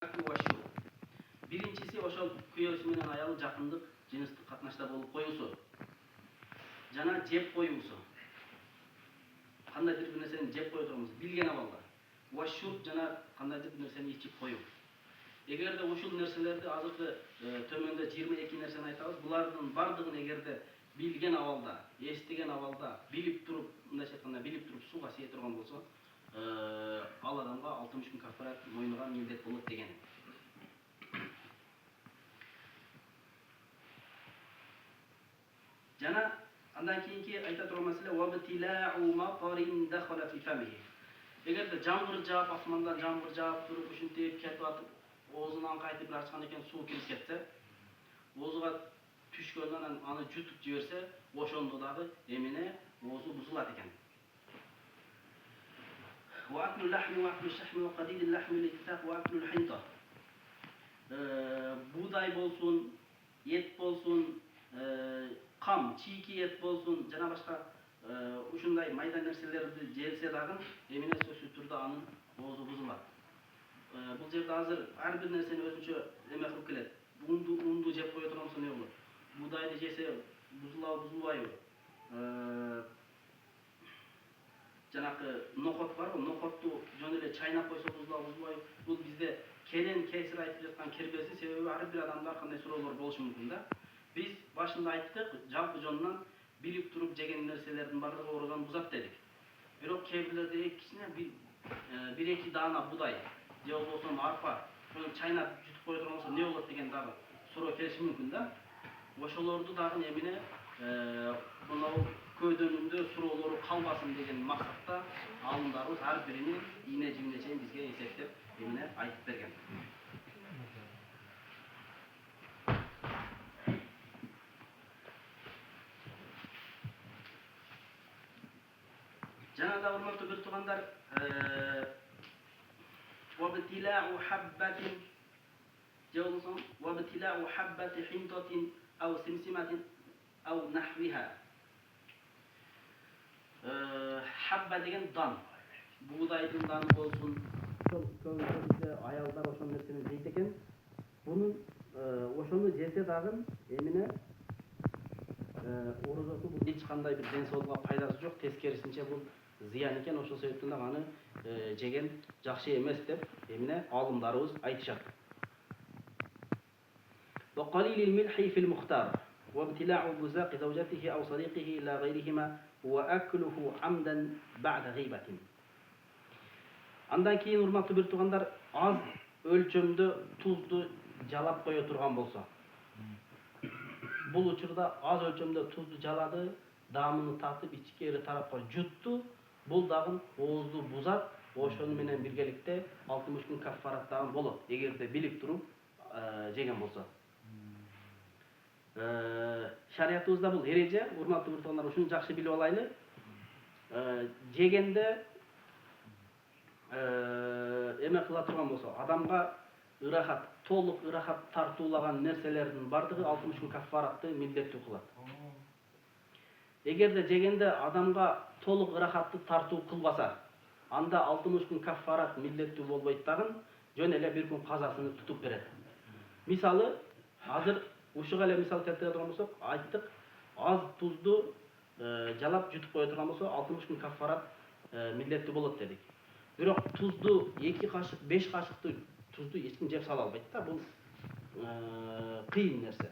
Birincisi ошол күйөөсү менен аялы жакындык жыныстык катнашта болуп коюусу. Жана жеп коюусу. Кандайдыр бир нерсени жеп кое турганбыз, билген абалда. Жана кандайдыр бир нерсени ичип коюу. Эгерде ушул нерселерди азыркы төмөндө 22 нерсени айтабыз, булардын бардыгын эгерде билген абалда, эстеген абалда, билип туруп, мындайча айтканда билип туруп сууга сие турган болсо, ал адамга 60 күн кафарат мойнуга милдет болот деген. Жана андан кийинки айта турган маселе вабтилау мaqarin dakhala fi famihi. Эгерде жамгыр жаап, асмандан жамгыр жаап туруп ушинтип кетип атып, оозунан кайтып бир ачкан экен, суу кирип кетсе, оозуга түшкөндөн аны жутуп жиберсе, ошондо дагы эмне оозу бузулат экен. وأكل اللحم وأكل الشحم وقليل اللحم الاتفاق وأكل الحنطة. Buğday bolsun, et bolsun, kam, çiğki et bolsun, jana başka uşunday mayda nerselerdi jelse dagы emine söz turda anın oğuzu buzulat. Bu jerde hazır her bir nerseni özünçө eме kılıp kelet. Undu jep koyo turgamsa ne bolot? Buğdaydı jese buzulbayбы? Жанакы нокот бар, нокотту жөн эле чайнап койсо бузулбайбы? Бул бизде кенен кесир айтып жаткан кербеси, себеби ар бир адамда кандай суроолор болушу мүмкүн да. Биз башында айттык, жалпы жонунан билип туруп жеген нерселердин бардыгы оорузан бузат дедик. Бирок кээ бирлерде кичине бир эки даана будай же болбосо арпа ошону чайнап жутуп кое турган болсо не болот деген дагы суроо келиши мүмкүн да. Ошолорду дагы эмне мынау көйдөнүндө суроолору калбасын деген максатта алымдарыбыз ар бирини ийне жимине чейин бизге эсептеп эмне айтып берген. Жана да урматтуу бир туугандар, وابتلاع حبة جوزهم وابتلاع حبة حنطة أو سمسمة أو نحوها. Habba деген дан. Buğdayдын даны болсун. Көбүнчө аялдар ошол нерсени жейт экен. Бунун ошону жесе дагы эмне оорузосу бул эч кандай бир ден соолукка пайдасы жок, тескерисинче бул зыян экен. Ошол себептен дагы аны жеген жакшы эмес деп эмне алымдарыбыз айтышат. وقليل الملح في المختار وابتلاع بزاق زوجته أو صديقه إلى غيرهما وأكله عمدا بعد غيبة. Андан кийин урматтуу бир туугандар, аз өлчөмдө тузду жалап кое турган болсо. Бул учурда аз өлчөмдө тузду жалады, даамыны татып, ичкери тарапка жутту. Бул дагы оозду бузат. Ошону менен биргеликте 60 күн кафарат дагы болот. Эгерде билип туруп жеген болсо. Шариятыбызда бул эреже, урматтуу бир туугандар, ушуну жакшы билип алайлы. Жегенде эме кыла турган болсо, адамга ырахат, толук ырахат тартуулаган нерселердин бардыгы 60 күн кафаратты милдеттүү кылат. Эгерде жегенде адамга толук ырахатты тартуу кылбаса, анда 60 күн кафарат милдеттүү болбойт дагы, жөн эле бир күн казасыны тутуп берет. Мисалы, азыр ушуга эле мисал келтире турган болсок, айттык, аз тузду жалап жутуп кое турган болсо 60 күн кафарат милдеттүү болот дедик. Бирок тузду 2 кашык, 5 кашыкты тузду эч ким жеп сала албайт да, бул кыйын нерсе.